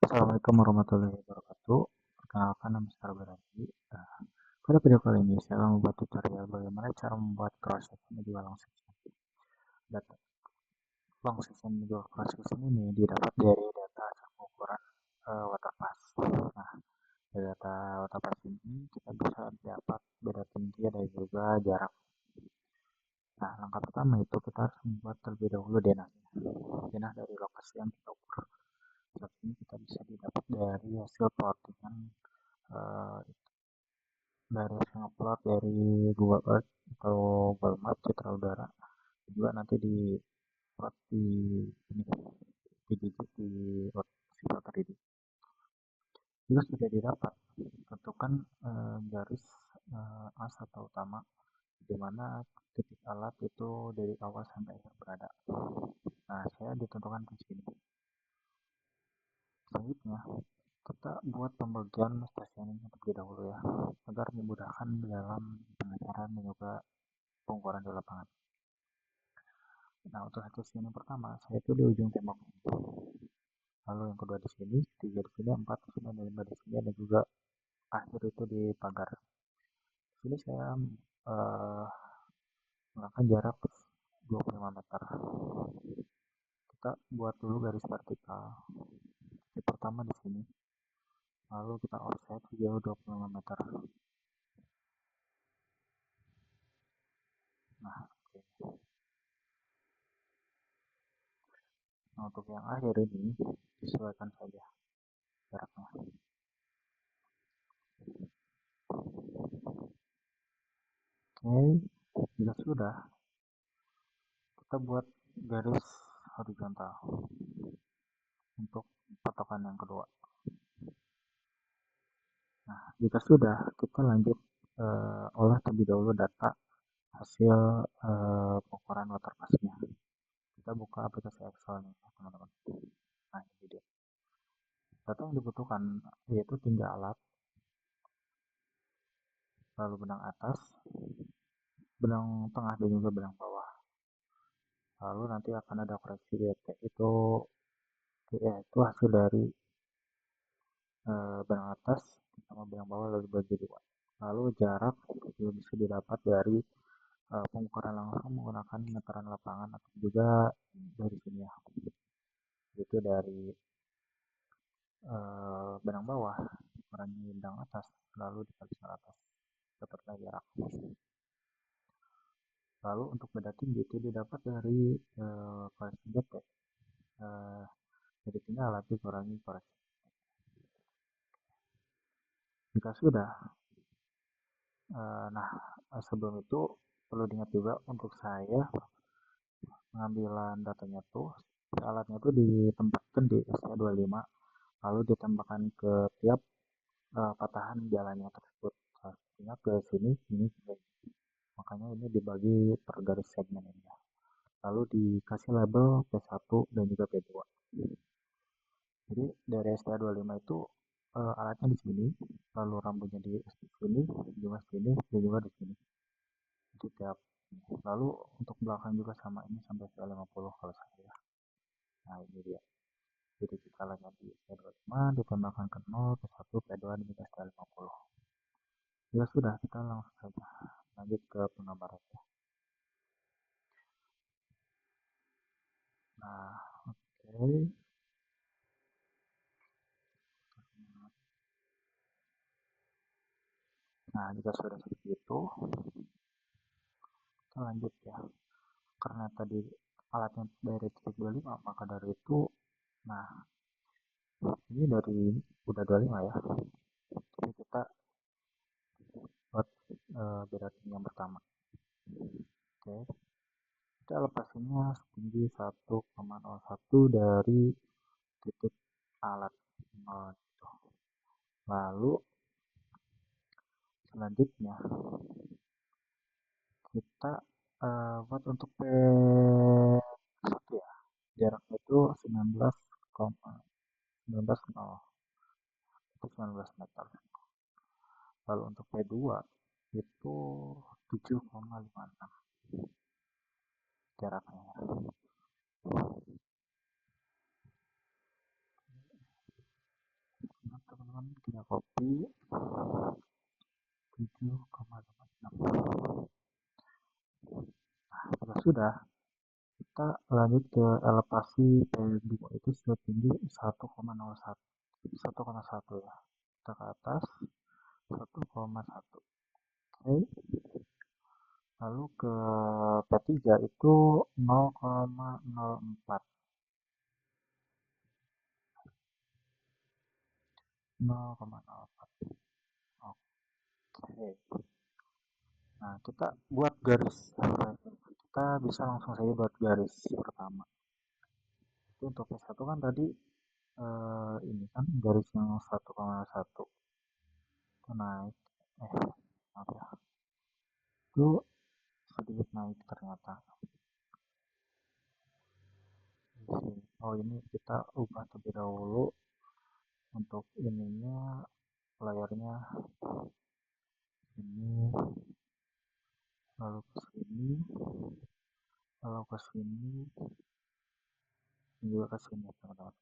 Assalamualaikum warahmatullahi wabarakatuh. Perkenalkan nama saya Berardi. Pada video kali ini saya akan membuat tutorial bagaimana cara membuat cross section di long section. Data long section di cross section ini didapat dari data pengukuran water pass. Nah, dari data water pass ini kita bisa dapat beda tinggi dan juga jarak. Nah, langkah pertama itu kita harus membuat terlebih dahulu denahnya. Denah dari lokasi yang kita ukur. Saat ini kita bisa didapat dari hasil plottingan eh, dari upload dari Google Earth atau Google Map citra udara juga nanti di upload di ini di Plotter ini. Jika sudah didapat, tentukan garis as atau utama di mana titik alat itu dari awal sampai akhir berada. Nah, saya ditentukan di sini. Selanjutnya, kita buat pembagian stationing terlebih dahulu ya, agar memudahkan dalam pengajaran dan juga pengukuran di lapangan. Nah, untuk hasil sini pertama, saya itu di ujung tembok. Lalu yang kedua di sini, tiga di sini, empat di sini, dan lima di sini, dan juga akhir itu di pagar. Di sini saya menggunakan jarak 25 meter. Kita buat dulu garis vertikal. Di pertama di sini, lalu kita offset sejauh 25 meter. Nah, oke. Nah, untuk yang akhir ini, disesuaikan saja jaraknya. Oke, jika sudah, kita buat garis horizontal untuk patokan yang kedua. Nah, jika sudah, kita lanjut olah terlebih dahulu data hasil pengukuran water pass-nya. Kita buka aplikasi Excel nih, teman-teman. Nah, ini dia. Data yang dibutuhkan yaitu tinggi alat, lalu benang atas, benang tengah, dan juga benang bawah. Lalu nanti akan ada koreksi DT itu hasil dari benang atas sama benang bawah lalu dibagi dua. Lalu jarak juga bisa didapat dari pengukuran langsung menggunakan meteran lapangan atau juga dari sini ya. Itu dari benang bawah kurangi benang atas lalu dikali 100 dapatlah jarak. Lalu untuk beda tinggi itu didapat dari koreksi DT. Jadi tinggal alat dikurangi koreksi. Jika sudah, nah sebelum itu perlu diingat juga untuk saya pengambilan datanya tuh alatnya tuh ditempatkan di ST25 lalu ditembakkan ke tiap patahan jalannya tersebut. Artinya ke sini, sini, sini. Makanya ini dibagi per garis segmen ini. Lalu dikasih label P1 dan juga P2. Jadi dari ST25 itu alatnya di sini, lalu rambutnya di sini, juga sini, dan juga di sini. Di tiap lalu untuk belakang juga sama ini sampai ST50 kalau saya. Nah ini dia. Jadi kita lagi di P25 ditambahkan ke 0, P1, P2, dan juga ST50. Ya sudah, kita langsung saja lanjut ke penggambaran. Nah, oke. Nah, jika sudah seperti itu, kita lanjut ya. Karena tadi alatnya dari titik 25, maka dari itu, nah, ini dari udah 25 ya. Jadi kita buat berating yang pertama. Oke. Kita lepasinnya setinggi 1,01 dari titik alat. Lalu selanjutnya kita buat untuk P1 ya. Jaraknya itu 19 meter. Lalu untuk P2 itu 7,56 jaraknya. teman-teman kita copy 7,86. Nah, jika sudah, kita lanjut ke elevasi P2 itu setinggi 1,01. 1,1 ya. Kita ke atas 1,1. Oke. Lalu ke P3 itu 0,04. 0,04. Oke. Nah, kita buat garis. Kita bisa langsung saja buat garis pertama. Itu untuk P1 kan tadi ini kan garis yang 1,1 itu naik. Maaf ya. Itu sedikit naik ternyata. Oh, ini kita ubah terlebih dahulu untuk ininya layarnya ini, lalu ke sini, lalu ke sini, juga ke sini teman-teman.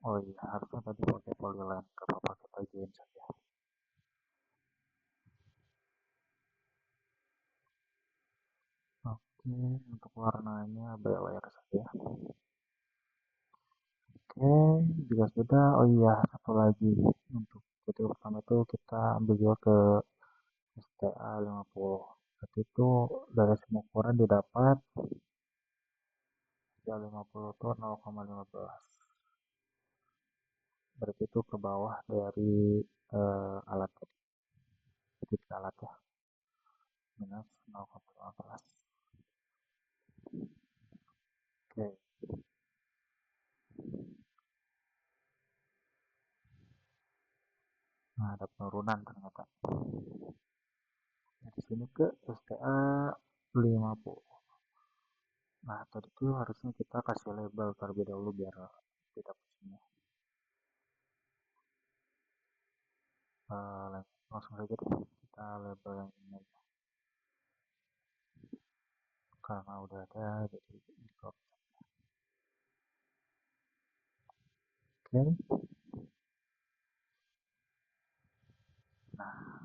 Oh iya, harusnya tadi pakai polyline, gak apa-apa kita join saja. Oke, untuk warnanya bayar saja. Oke, jika sudah, oh iya, satu lagi. Untuk titik pertama itu kita ambil juga ke STA 50. Berarti itu dari semua ukuran didapat STA 50 itu 0,15. Berarti itu ke bawah dari alat tadi, titik alat ya, minus 0,15. Oke, nah ada penurunan ternyata. Dari sini ke STA 50. Nah, tadi itu harusnya kita kasih label terlebih dahulu biar tidak pusing ya. Langsung saja deh kita label yang ini aja. Karena udah ada jadi di copy. Oke, nah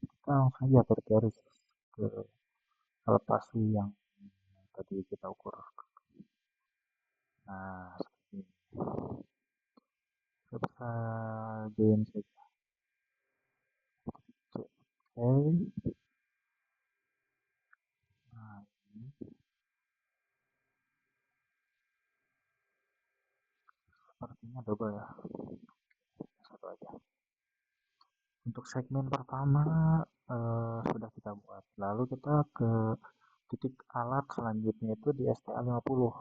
kita langsung aja tergaris ke elevasi yang tadi kita ukur. Nah, seperti ini. Kita bisa join saja. Oke, nah ini sepertinya double ya. Satu aja. Untuk segmen pertama sudah kita buat. Lalu kita ke titik alat selanjutnya itu di STA 50.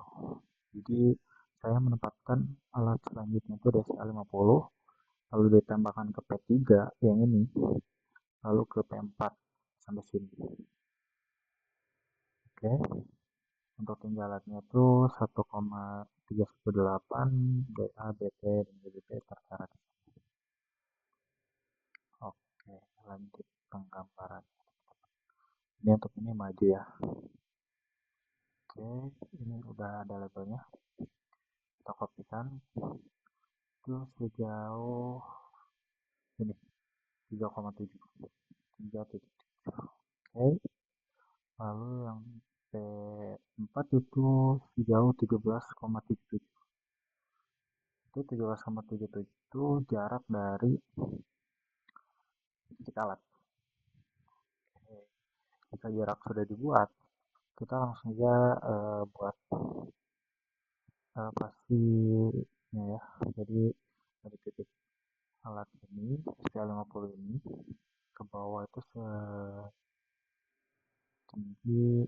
Jadi saya menempatkan alat selanjutnya itu di STA 50, lalu ditambahkan ke P3 yang ini, lalu ke P4 sampai sini. Oke, untuk tinggal alatnya itu 1,318 DA, BT, dan GBP tertera. Oke, lanjut penggambaran. Ini untuk ini maju ya. Oke, ini udah ada labelnya. Kita kopikan. Itu sejauh ini 3,7. 3,7. Oke, lalu yang P4 itu sejauh 17,77. Itu 17,77 itu jarak dari titik alat. Oke, jika jarak sudah dibuat, kita langsung saja buat pastinya ya. Jadi dari titik alat ini, STA 50 ini ke bawah itu setinggi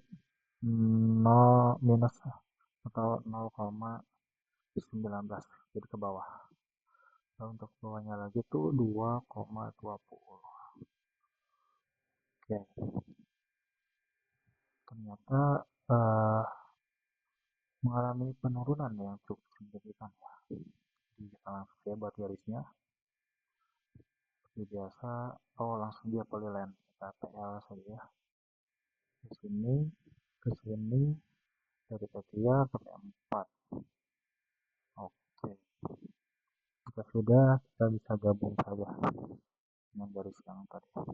0 minus atau 0,19, jadi ke bawah. Lalu untuk bawahnya lagi tuh 2,20. Oke, ternyata uh, mengalami penurunan yang cukup signifikan ya. Jadi kita langsung saja buat garisnya seperti biasa. Oh, langsung dia polyline, kita PL saja ke sini, ke sini, dari P3 ke P4. Oke, Jika sudah, kita bisa gabung saja dengan garis yang tadi.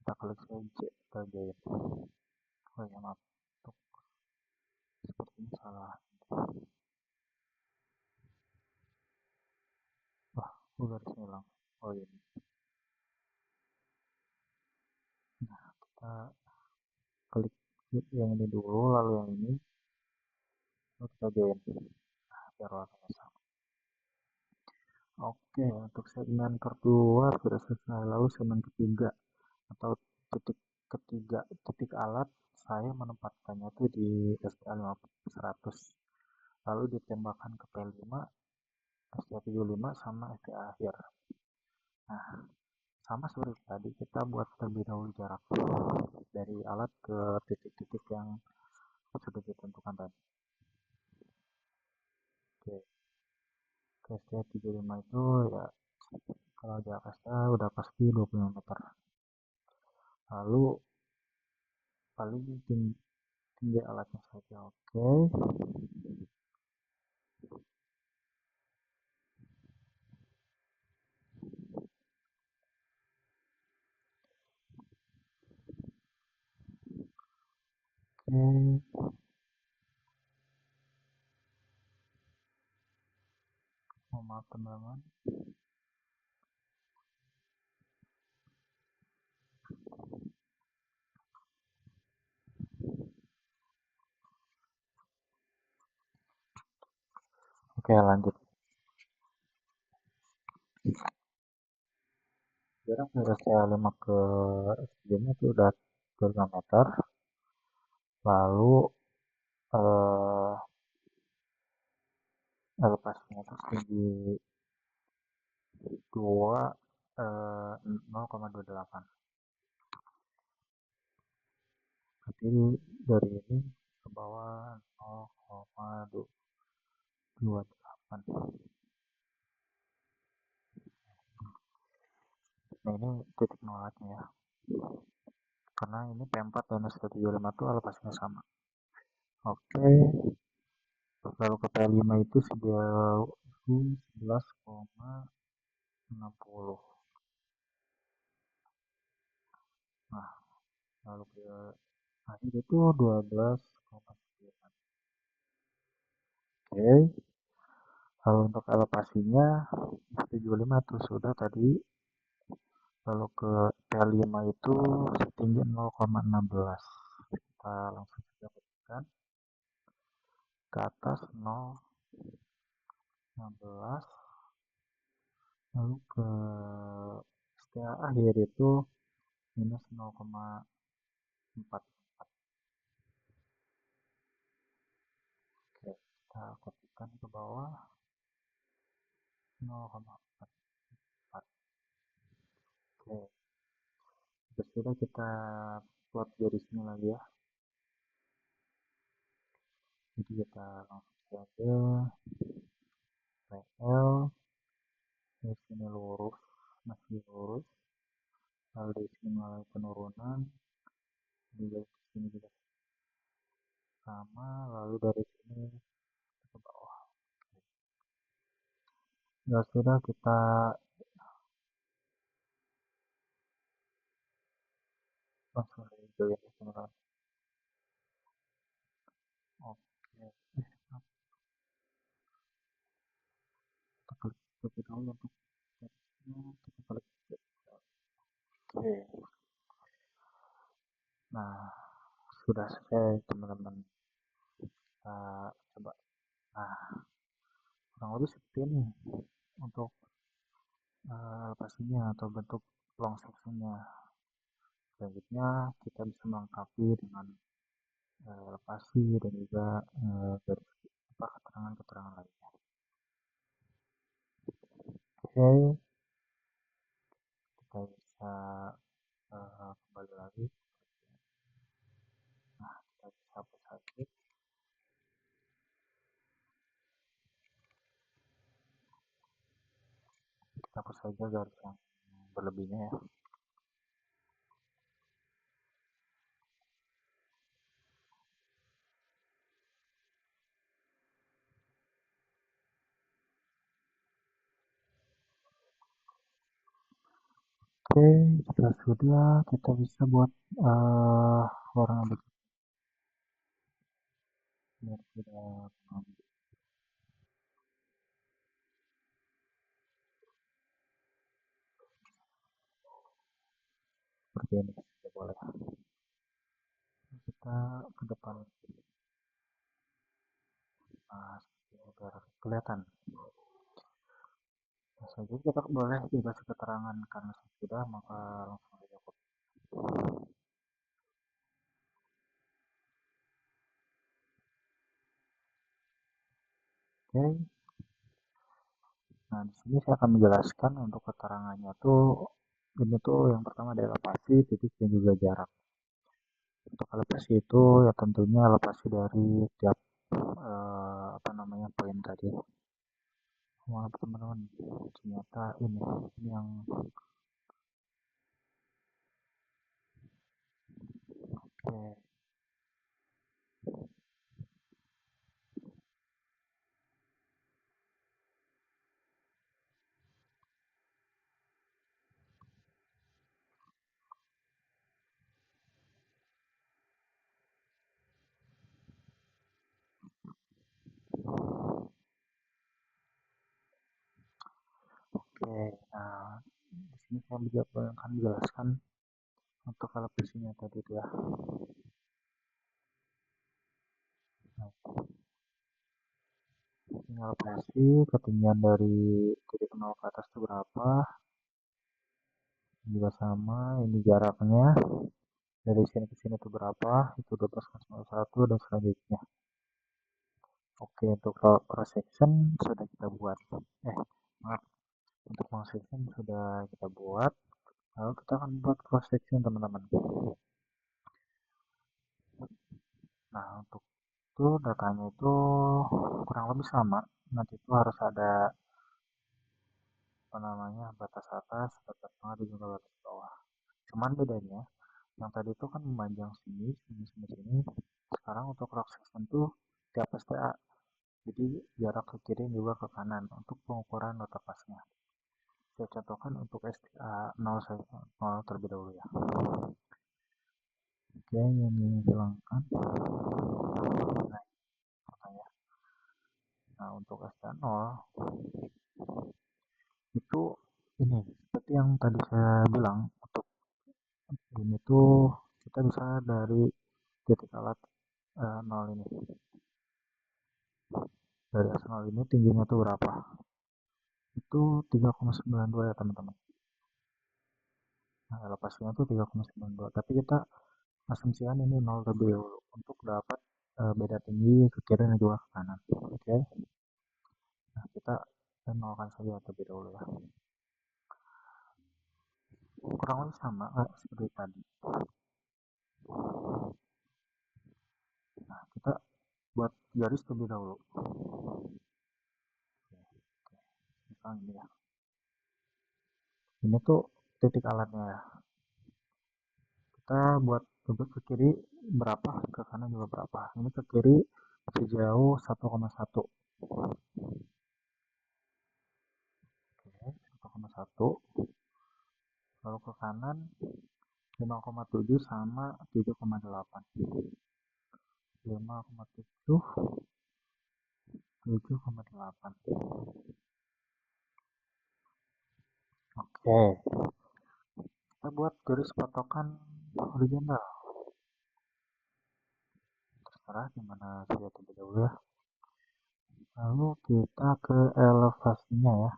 Kita klik saja ke join. Oh ya maaf, untuk sepertinya salah. Wah, garisnya hilang. Oh ini. Nah, kita klik yang ini dulu, lalu yang ini, lalu kita join. Nah, biar warnanya sama. Oke, untuk segmen kedua sudah selesai. Lalu segmen ketiga atau titik ketiga, titik alat saya menempatkannya tuh di STA 100. Lalu ditembakkan ke P5, STA 75 sama STA akhir. Nah, sama seperti tadi kita buat terlebih dahulu jarak dari alat ke titik-titik yang sudah ditentukan tadi. Oke, ke STA 75 itu ya kalau jaraknya udah pasti 25 meter. Lalu paling tinggi alatnya saja. Oke. Oke. Oh, maaf teman-teman. Oke, lanjut. Jarak dari STA 5 ke SDM itu udah 2 meter. Lalu eh, elevasinya itu setinggi 0,28. Berarti dari ini ke bawah 0,28. Nah ini titik nolaknya ya. Karena ini P4 dan S75 itu elevasinya sama. Oke, lalu ke P5 itu sejauh 11,60. Nah, lalu ke akhir itu 12,9. Oke, lalu untuk elevasinya 75 itu sudah tadi. Lalu ke P5 itu setinggi 0,16. Kita langsung saja ketikkan ke atas 0,16. Lalu ke STA akhir itu minus 0,44. Oke, kita kopikan ke bawah 0,44. Oke, sudah kita plot garisnya lagi ya. Jadi kita langsung saja PL di sini lurus, masih lurus. Lalu di sini mulai penurunan, di sini juga sama. Lalu dari sini ke bawah. Ya sudah kita langsung saja ya teman-teman. Oke, kita klik terlebih dahulu untuk garisnya. Kita klik. Oke, nah sudah selesai teman-teman. Kita coba. Nah, kurang lebih seperti ini untuk pastinya atau bentuk long sectionnya. Selanjutnya kita bisa melengkapi dengan lokasi dan juga dari keterangan-keterangan lainnya. Oke, kita bisa kembali lagi. Nah, kita bisa hapus lagi. Kita hapus saja garis yang berlebihnya ya. Oke, jika sudah kita bisa buat warna biar tidak seperti ini. Tidak boleh. Kita ke depan, biar kelihatan. Nah, saja kita boleh dikasih keterangan karena sudah maka langsung saja. Oke, nah di sini saya akan menjelaskan untuk keterangannya tuh ini tuh yang pertama adalah elevasi, titik dan juga jarak. Untuk elevasi itu ya tentunya elevasi dari tiap apa namanya poin tadi. Maaf teman-teman, ternyata ini yang oke, oke. Nah, di sini saya juga akan menjelaskan untuk elevasinya tadi itu ya. Nah, ini elevasi ketinggian dari titik nol ke atas itu berapa? Juga sama, ini jaraknya dari sini ke sini itu berapa? Itu 12,1 dan selanjutnya. Oke, untuk cross section sudah kita buat. Maaf, untuk long section sudah kita buat. Lalu kita akan buat cross section teman-teman. Nah, untuk itu datanya itu kurang lebih sama. Nanti itu harus ada apa namanya batas atas, batas tengah, dan juga batas bawah. Cuman bedanya, yang tadi itu kan memanjang sini, sini, sini, sini. Sekarang untuk cross section tuh di atas TA. Jadi jarak ke kiri juga ke kanan untuk pengukuran nota pasnya. Saya contohkan untuk STA 0, 0 terlebih dahulu ya. Oke, yang dihilangkan. Nah, nah untuk STA 0 itu ini seperti yang tadi saya bilang untuk ini tuh kita bisa dari titik alat 0 ini. Dari atas 0 ini tingginya tuh berapa? Itu 3,92 ya teman-teman. Nah, elevasinya tuh 3,92. Tapi kita asumsikan ini 0 terlebih dahulu untuk dapat beda tinggi ke kiri dan juga ke kanan. Oke. Nah, kita nolkan saja terlebih dahulu ya. Kurang lebih sama seperti tadi. Nah, kita buat garis terlebih dahulu. Misalnya ini ya. Ini tuh titik alatnya ya. Kita buat untuk ke kiri berapa, ke kanan juga berapa. Ini ke kiri sejauh 1,1. Oke, 1,1. Lalu ke kanan 5,7 sama 7,8. 5,7, 7,8. Oke, kita buat garis patokan horizontal. Terserah gimana saja terlebih dahulu ya. Lalu kita ke elevasinya ya.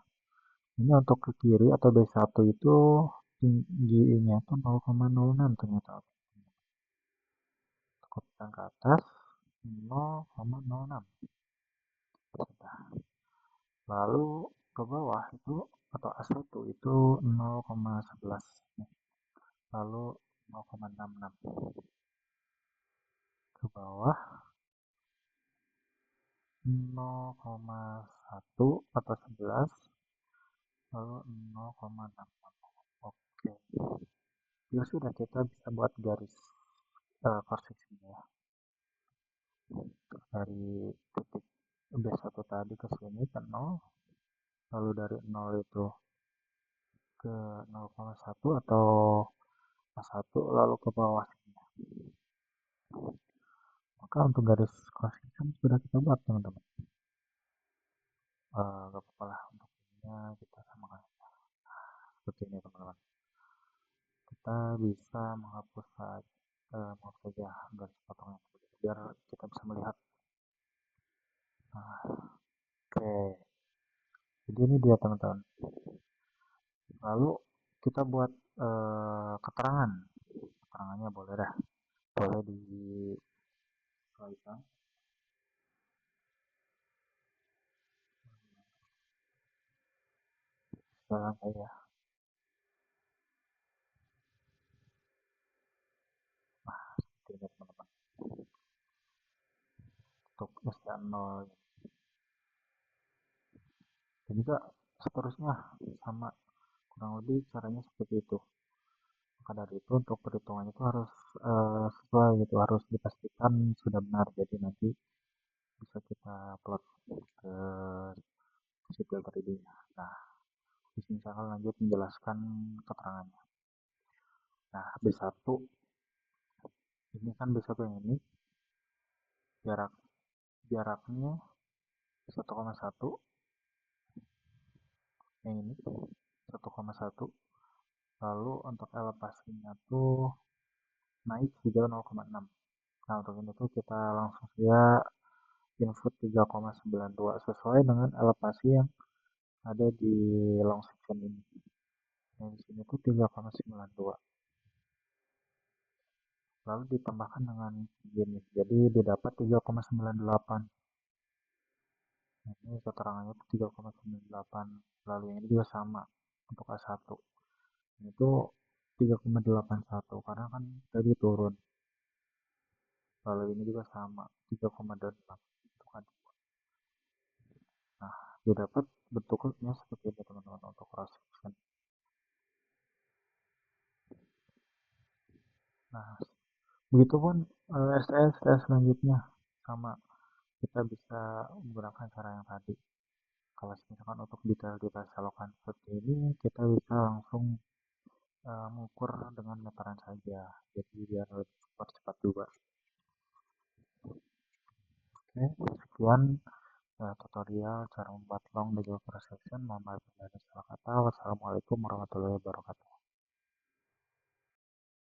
Ini untuk ke kiri atau B1 itu tingginya tuh 0,06 ternyata. Tekan ke atas 0,06. Lalu ke bawah itu atau A1 itu 0,11. Lalu 0,66. Ke bawah 0,1 atau 11 lalu 0,6. Oke, ya sudah kita bisa buat garis korsek sini ya. Dari titik B1 tadi ke sini ke 0, lalu dari 0 itu ke 0,1 atau A1 lalu ke bawah. Maka untuk garis cross section sudah kita buat teman-teman. Gak apa-apa lah untuk ininya kita samakan seperti ini teman-teman. Kita bisa menghapus saja garis potongnya biar kita bisa melihat. Nah, oke, jadi ini dia teman-teman. Lalu kita buat keterangan. Keterangannya boleh dah, boleh disesuaikan. Sekarang saya seperti ini teman-teman. Untuk SK0 dan juga seterusnya sama, kurang lebih caranya seperti itu. Maka dari itu untuk perhitungannya itu harus sesuai gitu, harus dipastikan sudah benar. Jadi nanti bisa kita upload ke sipil 3D-nya. Nah, di sini saya akan lanjut menjelaskan keterangannya. Nah, B1 ini kan B1 yang ini jarak jaraknya 1,1, yang ini 1,1. Lalu untuk elevasinya tuh naik sejauh 0,6. Nah, untuk ini tuh kita langsung saja input 3,92 sesuai dengan elevasi yang ada di long section ini. Nah, di sini tuh 3,92. Lalu ditambahkan dengan gini, jadi didapat 3,98. Nah, ini keterangannya itu 3,98. Lalu yang ini juga sama untuk A1. Ini tuh 3,81 karena kan tadi turun. Lalu ini juga sama 3,8 untuk A2. Nah, didapat bentuknya seperti ini teman-teman untuk cross section. Nah, begitupun STS selanjutnya sama, kita bisa menggunakan cara yang tadi. Kalau misalkan untuk detail-detail selokan seperti ini, kita bisa langsung mengukur dengan meteran saja, jadi biar lebih cepat juga. Oke, sekian tutorial cara membuat long digital cross section. Mohon maaf bila ada salah kata. Wassalamualaikum warahmatullahi wabarakatuh.